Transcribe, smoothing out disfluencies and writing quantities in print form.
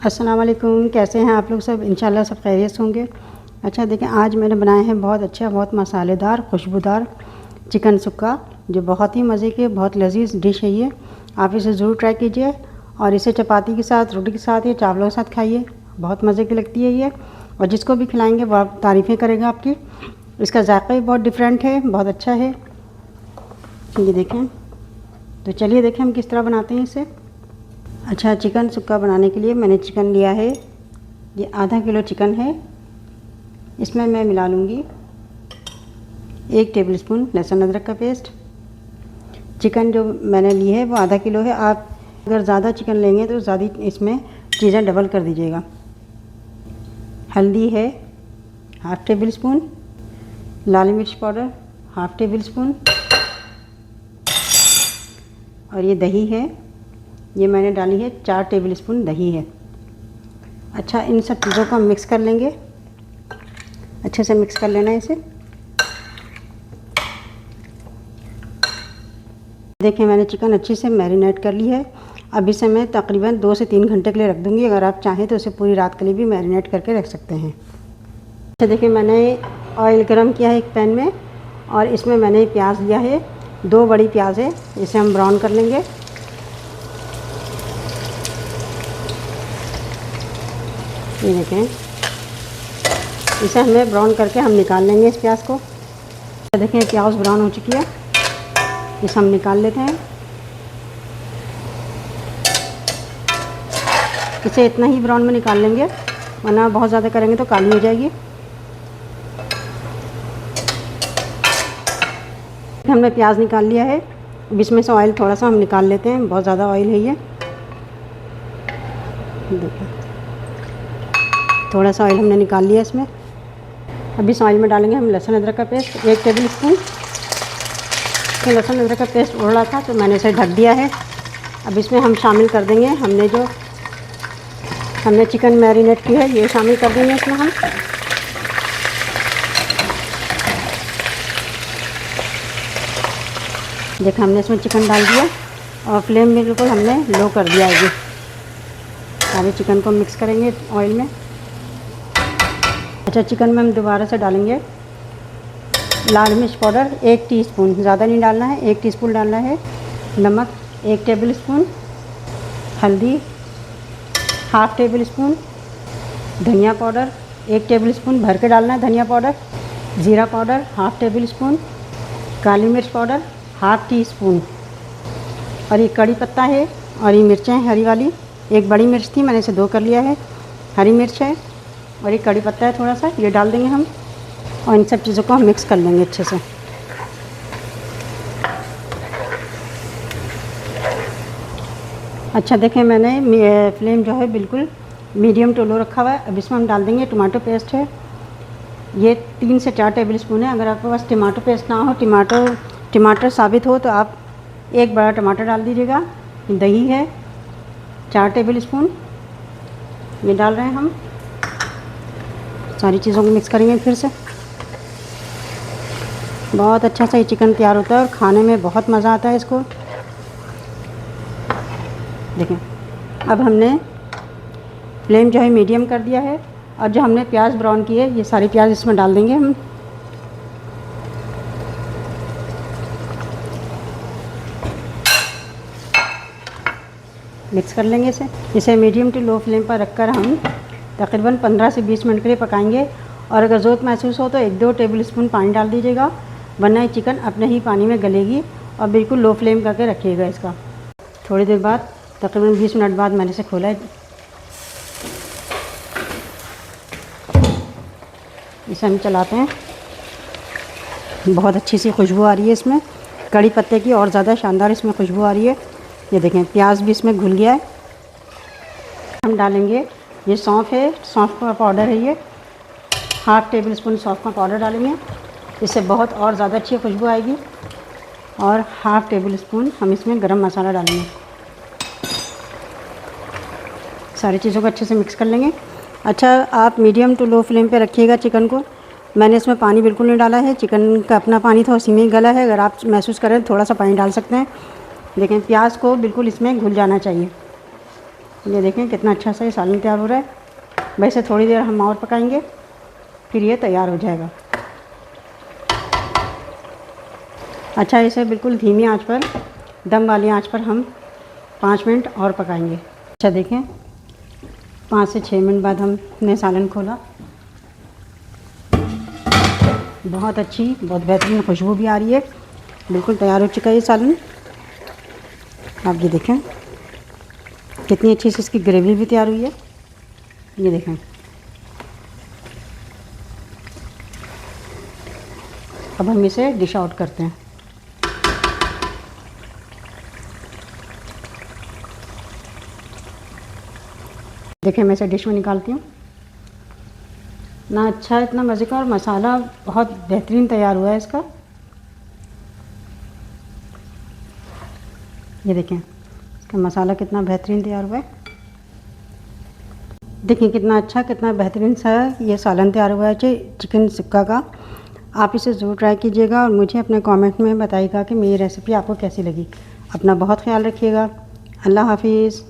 अस्सलाम वालेकुम। कैसे हैं आप लोग सब? इंशाल्लाह सब खैरियत से होंगे। अच्छा देखें, आज मैंने बनाए हैं बहुत अच्छा, बहुत मसालेदार, खुशबूदार चिकन सुक्का, जो बहुत ही मज़े की, बहुत लजीज डिश है ये। आप इसे ज़रूर ट्राई कीजिए और इसे चपाती के साथ, रोटी के साथ या चावलों के साथ खाइए। बहुत मज़े की लगती है ये, और जिसको भी खिलाएँगे वो तारीफ़ें करेगा आपकी। इसका जायका भी बहुत डिफरेंट है, बहुत अच्छा है। ये देखें, तो चलिए देखें हम किस तरह बनाते हैं इसे। अच्छा, चिकन सुक्का बनाने के लिए मैंने चिकन लिया है, ये आधा किलो चिकन है। इसमें मैं मिला लूँगी 1 टेबलस्पून लहसुन अदरक का पेस्ट। चिकन जो मैंने ली है वो आधा किलो है। आप अगर ज़्यादा चिकन लेंगे तो ज़्यादा इसमें चीज़ें डबल कर दीजिएगा। हल्दी है ½ टेबलस्पून, लाल मिर्च पाउडर ½ टेबलस्पून, और ये दही है, ये मैंने डाली है 4 टेबलस्पून दही है। अच्छा, इन सब चीज़ों को हम मिक्स कर लेंगे, अच्छे से मिक्स कर लेना है इसे। देखिए, मैंने चिकन अच्छे से मैरिनेट कर ली है। अब इसे मैं तकरीबन 2 से 3 घंटे के लिए रख दूँगी। अगर आप चाहें तो इसे पूरी रात के लिए भी मैरिनेट करके रख सकते हैं। अच्छा देखिए, मैंने ऑयल गरम किया है एक पैन में, और इसमें मैंने प्याज लिया है, 2 बड़ी प्याज है। इसे हम ब्राउन कर लेंगे। ये देखें, इसे हमें ब्राउन करके हम निकाल लेंगे इस प्याज को। देखें, प्याज ब्राउन हो चुकी है, इसे हम निकाल लेते हैं। इसे इतना ही ब्राउन में निकाल लेंगे, वरना बहुत ज़्यादा करेंगे तो काली हो जाएगी। हमने प्याज निकाल लिया है। अब इसमें से ऑयल थोड़ा सा हम निकाल लेते हैं, बहुत ज़्यादा ऑयल है ये। देखिए, थोड़ा सा ऑयल हमने निकाल लिया इसमें। अब इस ऑयल में डालेंगे हम लहसुन अदरक का पेस्ट 1 टेबलस्पून। तो लहसुन अदरक का पेस्ट उड़ रहा था तो मैंने इसे ढक दिया है। अब इसमें हम शामिल कर देंगे हमने चिकन मैरिनेट की है, ये शामिल कर देंगे इसमें हम। देखो, हमने इसमें चिकन डाल दिया और फ्लेम बिल्कुल हमने लो कर दिया है। ये सारे चिकन को मिक्स करेंगे ऑयल में। अच्छा, चिकन में हम दोबारा से डालेंगे लाल मिर्च पाउडर 1 टीस्पून, ज़्यादा नहीं डालना है, 1 टीस्पून डालना है। नमक 1 टेबलस्पून, हल्दी ½ टेबलस्पून, धनिया पाउडर 1 टेबलस्पून भर के डालना है धनिया पाउडर, ज़ीरा पाउडर ½ टेबलस्पून, काली मिर्च पाउडर ½ टीस्पून, और ये कड़ी पत्ता है, और ये मिर्चें हरी वाली, एक बड़ी मिर्च थी, मैंने इसे 2 कर लिया है। हरी मिर्च है और ये कड़ी पत्ता है थोड़ा सा, ये डाल देंगे हम, और इन सब चीज़ों को हम मिक्स कर लेंगे अच्छे से। अच्छा देखें, मैंने फ्लेम जो है बिल्कुल मीडियम टू लो रखा हुआ है। अब इसमें हम डाल देंगे टमाटो पेस्ट है, ये 3 से 4 टेबलस्पून है। अगर आपके पास टमाटो पेस्ट ना हो, टमाटर साबित हो, तो आप 1 बड़ा टमाटर डाल दीजिएगा। दही है 4 टेबलस्पून, ये डाल रहे हैं हम। सारी चीज़ों को मिक्स करेंगे फिर से। बहुत अच्छा सा ये चिकन तैयार होता है और खाने में बहुत मज़ा आता है इसको। देखें, अब हमने फ्लेम जो है मीडियम कर दिया है, और जो हमने प्याज ब्राउन की है, ये सारी प्याज इसमें डाल देंगे हम। मिक्स कर लेंगे इसे मीडियम टू लो फ्लेम पर रखकर हम तकरीबन 15 से 20 मिनट के लिए पकाएंगे। और अगर ज़रूरत महसूस हो तो 1-2 टेबलस्पून पानी डाल दीजिएगा, वरना ये चिकन अपने ही पानी में गलेगी। और बिल्कुल लो फ्लेम करके रखिएगा इसका। थोड़ी देर बाद, तकरीबन 20 मिनट बाद मैंने इसे खोला है। इसे हम चलाते हैं, बहुत अच्छी सी खुशबू आ रही है इसमें, कड़ी पत्ते की और ज़्यादा शानदार इसमें खुशबू आ रही है। ये देखें, प्याज भी इसमें घुल गया है। हम डालेंगे, ये सौंफ है, सौंफ का पाउडर है, ये ½ टेबलस्पून सौंफ का पाउडर डालेंगे, इससे बहुत और ज़्यादा अच्छी खुशबू आएगी। और ½ टेबलस्पून हम इसमें गरम मसाला डालेंगे। सारी चीज़ों को अच्छे से मिक्स कर लेंगे। अच्छा, आप मीडियम टू लो फ्लेम पे रखिएगा चिकन को। मैंने इसमें पानी बिल्कुल नहीं डाला है, चिकन का अपना पानी था, उसी में ही गला है। अगर आप महसूस करें थोड़ा सा पानी डाल सकते हैं। देखें, प्याज को बिल्कुल इसमें घुल जाना चाहिए। ये देखें कितना अच्छा सा ये सालन तैयार हो रहा है। वैसे थोड़ी देर हम और पकाएंगे, फिर ये तैयार हो जाएगा। अच्छा, इसे बिल्कुल धीमी आंच पर, दम वाली आंच पर हम 5 मिनट और पकाएंगे। अच्छा देखें, 5 से 6 मिनट बाद हमने सालन खोला। बहुत अच्छी, बहुत बेहतरीन खुशबू भी आ रही है। बिल्कुल तैयार हो चुका है ये सालन। आप ये देखें कितनी अच्छी से इसकी ग्रेवी भी तैयार हुई है। ये देखें, अब हम इसे डिश आउट करते हैं। देखें, मैं इसे डिश में निकालती हूँ। ना अच्छा, इतना मज़े का, और मसाला बहुत बेहतरीन तैयार हुआ है इसका। ये देखें इसका मसाला कितना बेहतरीन तैयार हुआ है। देखिए कितना अच्छा, कितना बेहतरीन सा ये सालन तैयार हुआ है चिकन सुक्का का। आप इसे ज़रूर ट्राई कीजिएगा और मुझे अपने कमेंट में बताइएगा कि मेरी रेसिपी आपको कैसी लगी। अपना बहुत ख्याल रखिएगा। अल्लाह हाफिज़।